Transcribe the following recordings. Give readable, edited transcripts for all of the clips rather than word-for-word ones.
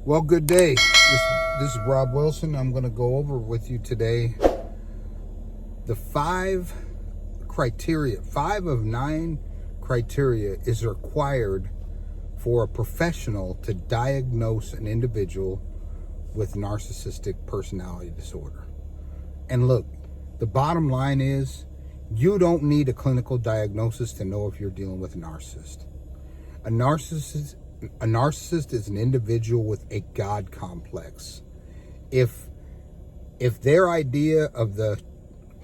Well, good day. This is Rob Wilson. I'm going to go over with you today the 5 criteria. 5 of 9 criteria is required for a professional to diagnose an individual with narcissistic personality disorder. And look, the bottom line is you don't need a clinical diagnosis to know if you're dealing with a narcissist. A narcissist is an individual with a God complex. If their idea of the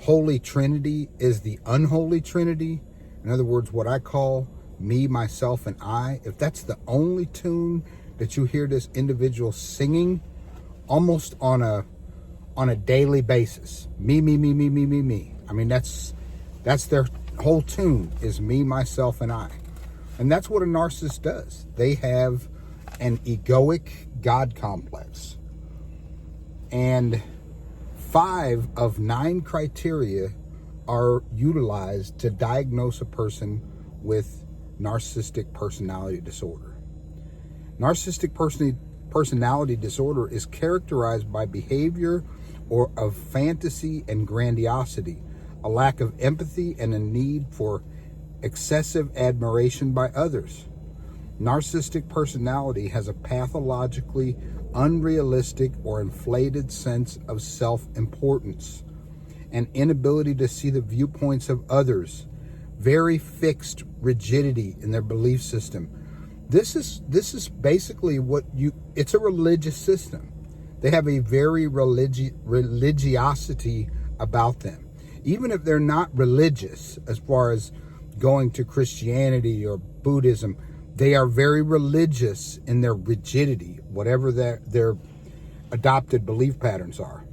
Holy Trinity is the unholy Trinity, in other words, what I call me, myself, and I, if that's the only tune that you hear this individual singing almost on a daily basis, me. I mean, that's their whole tune is me, myself, and I. And that's what a narcissist does. They have an egoic God complex. And 5 of 9 criteria are utilized to diagnose a person with narcissistic personality disorder. Narcissistic personality disorder is characterized by behavior or of fantasy and grandiosity, a lack of empathy, and a need for excessive admiration by others. Narcissistic personality has a pathologically unrealistic or inflated sense of self-importance, an inability to see the viewpoints of others, very fixed rigidity in their belief system. This is basically it's a religious system. They have a very religiosity about them. Even if they're not religious as far as going to Christianity or Buddhism, they are very religious in their rigidity, whatever their adopted belief patterns are.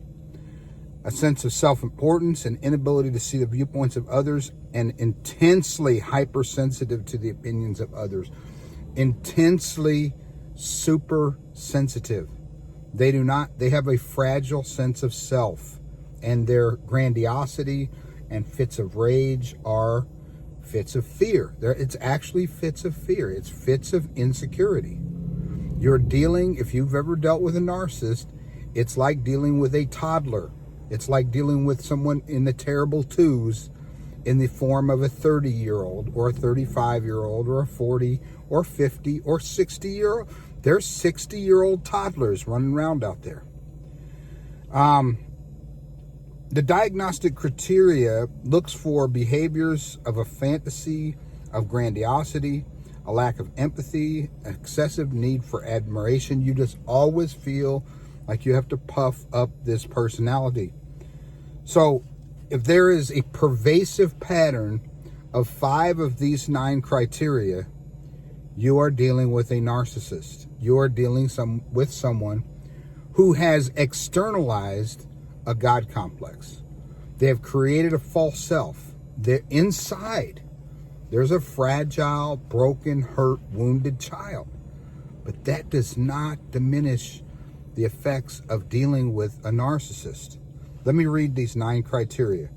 A sense of self-importance and inability to see the viewpoints of others, and intensely hypersensitive to the opinions of others. Intensely super sensitive. They have a fragile sense of self, and their grandiosity and fits of rage are fits of fear. It's actually fits of fear. It's fits of insecurity. If you've ever dealt with a narcissist, it's like dealing with a toddler. It's like dealing with someone in the terrible twos in the form of a 30-year-old or a 35-year-old or a 40 or 50 or 60-year-old. There's 60-year-old toddlers running around out there. The diagnostic criteria looks for behaviors of a fantasy of grandiosity, a lack of empathy, excessive need for admiration. You just always feel like you have to puff up this personality. So if there is a pervasive pattern of 5 of these 9 criteria, you are dealing with a narcissist. You are dealing with someone who has externalized a God complex. They have created a false self. They're inside. There's a fragile, broken, hurt, wounded child. But that does not diminish the effects of dealing with a narcissist. Let me read these 9 criteria.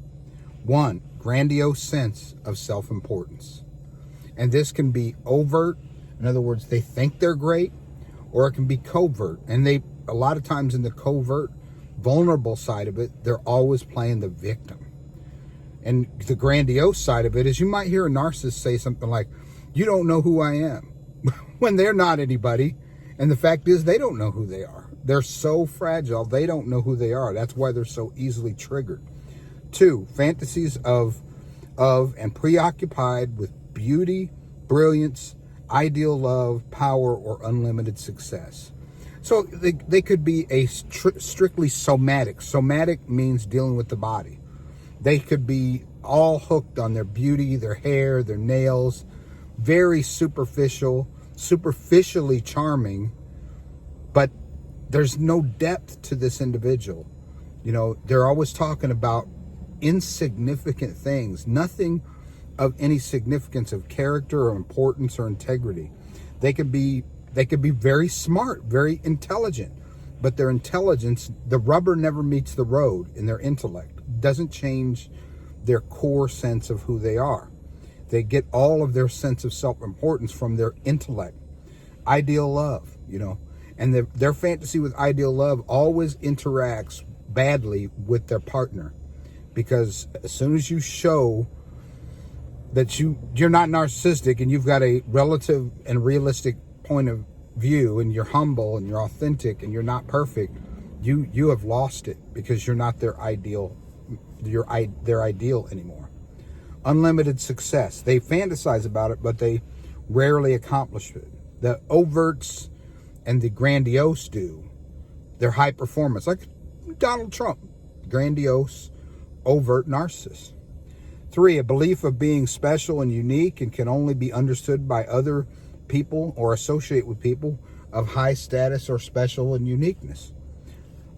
1, grandiose sense of self-importance. And this can be overt. In other words, they think they're great, or it can be covert. And a lot of times in the covert, vulnerable side of it, they're always playing the victim. And the grandiose side of it is you might hear a narcissist say something like, "You don't know who I am," when they're not anybody. And the fact is, they don't know who they are. They're so fragile, they don't know who they are. That's why they're so easily triggered. 2, fantasies of and preoccupied with beauty, brilliance, ideal love, power, or unlimited success. So they could be a strictly somatic. Somatic means dealing with the body. They could be all hooked on their beauty, their hair, their nails, very superficially charming, but there's no depth to this individual. They're always talking about insignificant things, nothing of any significance of character or importance or integrity. They could be very smart, very intelligent, but their intelligence, the rubber never meets the road in their intellect. It doesn't change their core sense of who they are. They get all of their sense of self-importance from their intellect. Ideal love, And their fantasy with ideal love always interacts badly with their partner, because as soon as you show that you're not narcissistic and you've got a relative and realistic point of view, and you're humble and you're authentic and you're not perfect, you have lost it, because you're not their ideal anymore. Unlimited success. They fantasize about it, but they rarely accomplish it. The overts and the grandiose do. They're high performance, like Donald Trump. Grandiose, overt narcissist. 3, a belief of being special and unique and can only be understood by other people or associate with people of high status or special and uniqueness.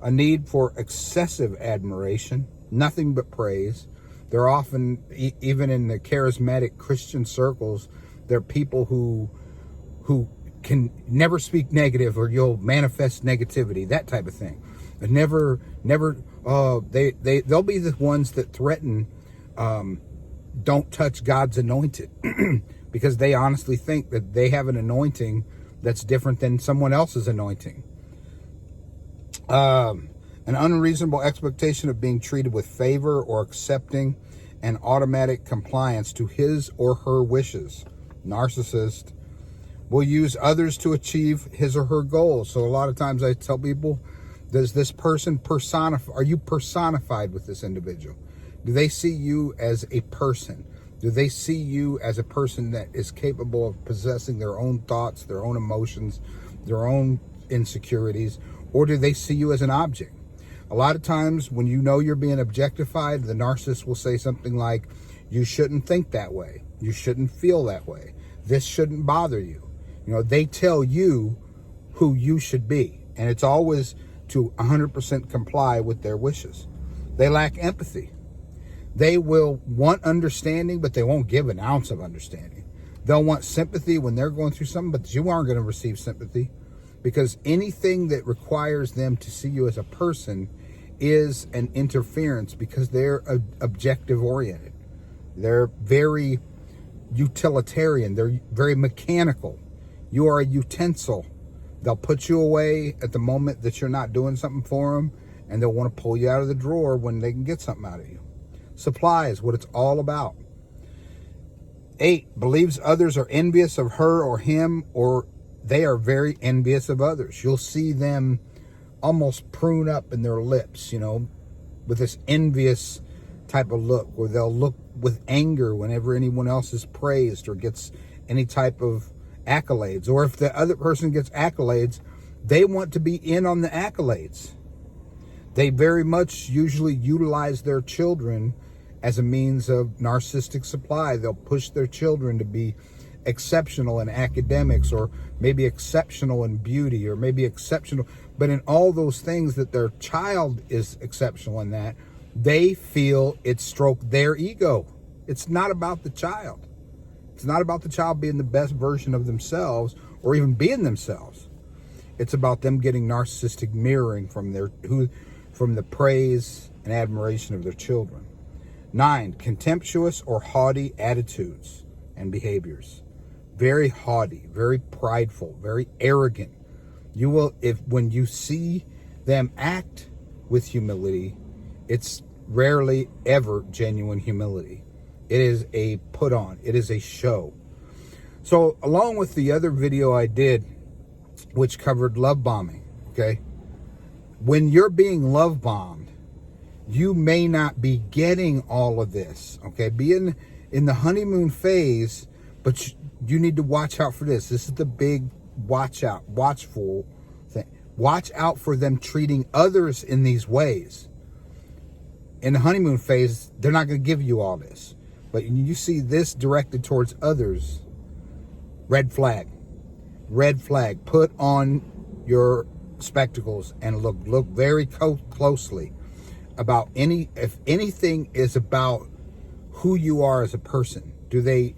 A need for excessive admiration, nothing but praise. They're often, even in the charismatic Christian circles, they're people who can never speak negative, or you'll manifest negativity, that type of thing. And they'll be the ones that threaten, don't touch God's anointed, because they honestly think that they have an anointing that's different than someone else's anointing. An unreasonable expectation of being treated with favor or accepting an automatic compliance to his or her wishes. Narcissist will use others to achieve his or her goals. So a lot of times I tell people, does this person are you personified with this individual? Do they see you as a person? Do they see you as a person that is capable of possessing their own thoughts, their own emotions, their own insecurities? Or do they see you as an object? A lot of times when you know you're being objectified, the narcissist will say something like, you shouldn't think that way. You shouldn't feel that way. This shouldn't bother you. You know, they tell you who you should be. And it's always to 100% comply with their wishes. They lack empathy. They will want understanding, but they won't give an ounce of understanding. They'll want sympathy when they're going through something, but you aren't going to receive sympathy, because anything that requires them to see you as a person is an interference, because they're objective oriented. They're very utilitarian. They're very mechanical. You are a utensil. They'll put you away at the moment that you're not doing something for them, and they'll want to pull you out of the drawer when they can get something out of you. Supply is what it's all about. 8, believes others are envious of her or him, or they are very envious of others. You'll see them almost prune up in their lips, with this envious type of look, where they'll look with anger whenever anyone else is praised or gets any type of accolades. Or if the other person gets accolades, they want to be in on the accolades. They very much usually utilize their children as a means of narcissistic supply. They'll push their children to be exceptional in academics, or maybe exceptional in beauty, or maybe exceptional, but in all those things that their child is exceptional in, that they feel it stroked their ego. It's not about the child. It's not about the child being the best version of themselves, or even being themselves. It's about them getting narcissistic mirroring from the praise and admiration of their children. 9, contemptuous or haughty attitudes and behaviors. Very haughty, very prideful, very arrogant. When you see them act with humility, it's rarely ever genuine humility. It is a put on. It is a show. So along with the other video I did, which covered love bombing, okay? When you're being love bombed, you may not be getting all of this, okay? Being in the honeymoon phase, but you need to watch out for this. This is the big watchful thing. Watch out for them treating others in these ways. In the honeymoon phase, they're not going to give you all this. But you see this directed towards others, red flag. Red flag. Put on your spectacles and look very closely about if anything is about who you are as a person. Do they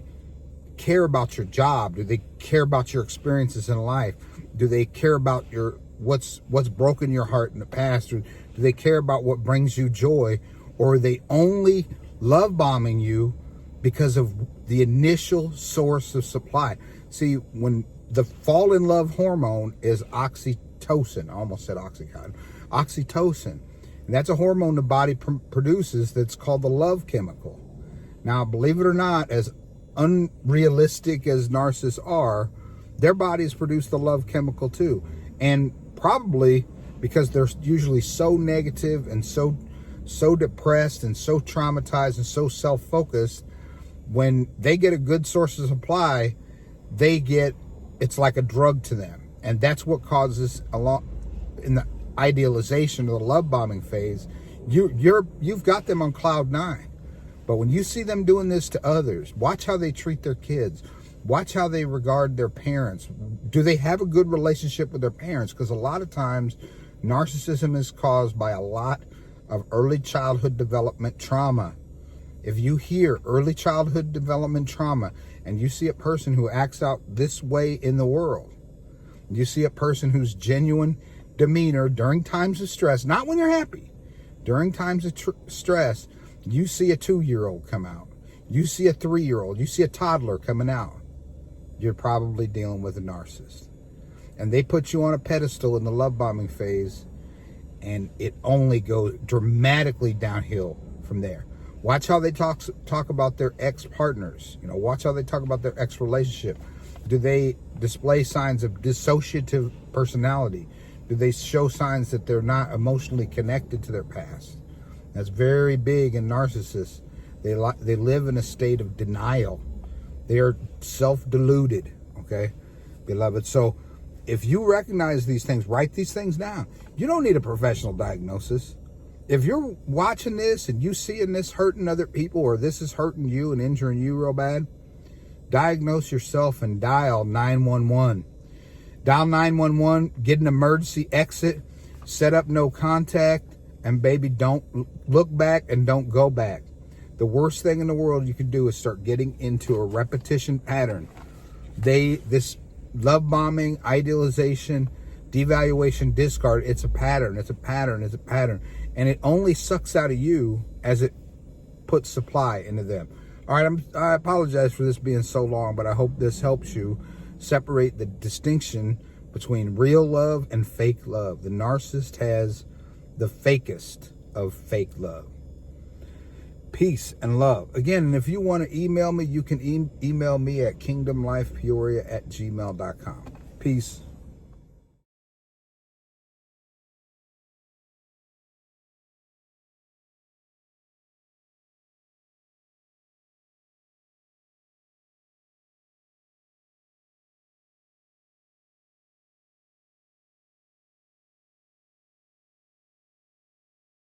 care about your job? Do they care about your experiences in life? Do they care about what's broken your heart in the past? Or do they care about what brings you joy? Or are they only love bombing you because of the initial source of supply? See, when the fall in love hormone is oxytocin, oxytocin. I almost said oxycontin. Oxytocin. And that's a hormone the body produces that's called the love chemical. Now, believe it or not, as unrealistic as narcissists are, their bodies produce the love chemical too. And probably because they're usually so negative and so depressed and so traumatized and so self-focused, when they get a good source of supply, it's like a drug to them. And that's what causes in the idealization of the love bombing phase, you've got them on cloud nine. But when you see them doing this to others, watch how they treat their kids. Watch how they regard their parents. Do they have a good relationship with their parents? Because a lot of times narcissism is caused by a lot of early childhood development trauma. If you hear early childhood development trauma and you see a person who acts out this way in the world, you see a person whose genuine demeanor during times of stress, not when you're happy, during times of stress, you see a 2-year-old come out, you see a 3-year-old, you see a toddler coming out, you're probably dealing with a narcissist. And they put you on a pedestal in the love bombing phase, and it only goes dramatically downhill from there. Watch how they talk about their ex-partners. Watch how they talk about their ex-relationship. Do they display signs of dissociative personality? Do they show signs that they're not emotionally connected to their past? That's very big in narcissists. They live in a state of denial. They are self-deluded, okay, beloved? So if you recognize these things, write these things down. You don't need a professional diagnosis. If you're watching this and you seeing this hurting other people, or this is hurting you and injuring you real bad, diagnose yourself and dial 911. Dial 911, get an emergency exit, set up no contact, and baby, don't look back and don't go back. The worst thing in the world you can do is start getting into a repetition pattern. This love bombing, idealization, devaluation, discard, it's a pattern, it's a pattern, it's a pattern. And it only sucks out of you as it puts supply into them. All right, I apologize for this being so long, but I hope this helps you separate the distinction between real love and fake love. The narcissist has the fakest of fake love. Peace and love. Again, if you want to email me, you can email me at kingdomlifepeoria@gmail.com. Peace.